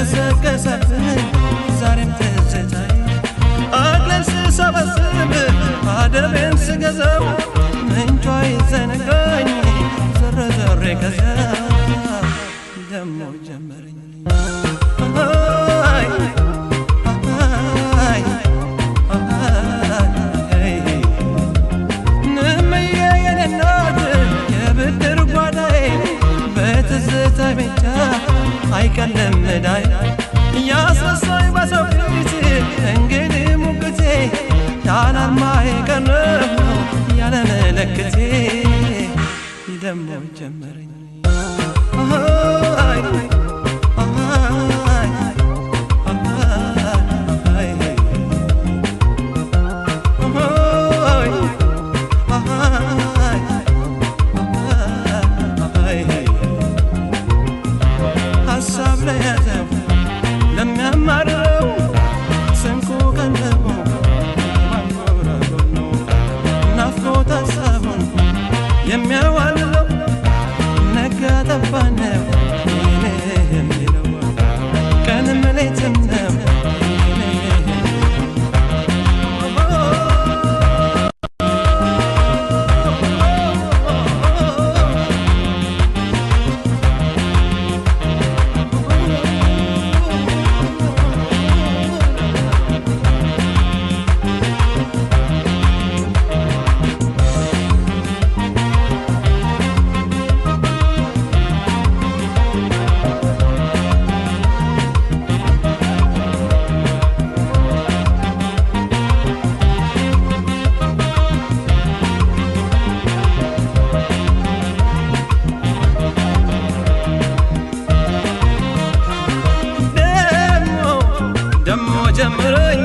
ገሰገሰብኝ ዛሬም ትዝታዬ አቅለን ስሰበስብ አደቤን ስገዛው ምንጯ ይዘነጋኝ ዘረዘሬ ከዛ ደሞ ጀመረኝ አይቀልም ዳይ ያስረሳኝ በሰፊት እንግዲህ ሙግቴ ያላማዬ ቀረብ ያለ መለክቴ ደሞ ጀመረኝ የሚያዋልለው ነጋ ጠባነው የሚለው ቀንም ሌትም ነው ጀመረኝ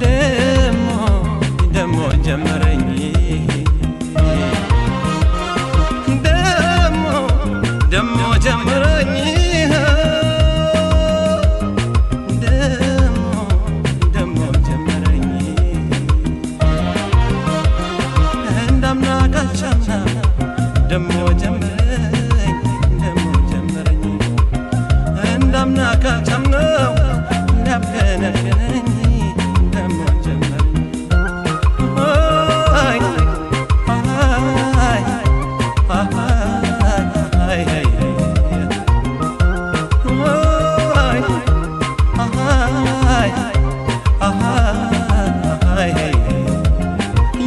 ደሞ ጀመረኝ ደሞ ጀመረኝ ደሞ ጀመረኝ እንዳምና ካቻምና ደሞ ጀመረኝ እንዳምና ካቻምነው እንዳብከነከነኝ ደሞ ጀመረኝ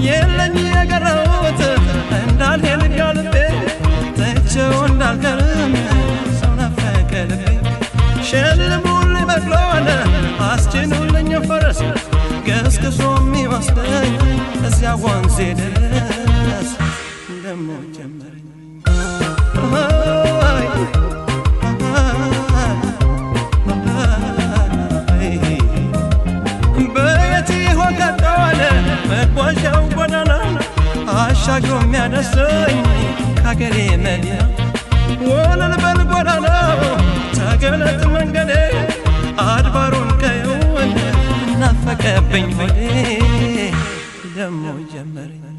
የለኝ የቀረሁት እንዳልሄድ ጋልቤ ትቼው እንዳልቀርም ሰው ናፈቀ ልቤ ሸልሙልኝ በቅሎን አስጭኑልኝ ፈረስ ገስግሶ የሚወስደኝ እዚያ ወንዜ ድረስ ደሞ ጀመረኝ በየት ይሆን ቀጠዋለ መጓዣው ጎዳና አሻግሮ የሚያደርሰኝ ከአገሬ መዲና ወለል በል ጎዳናው ተገለጥ መንገዴ አድባሩን ከየውን ናፈቀብኝ ሆዴ ደሞ ጀመረኝ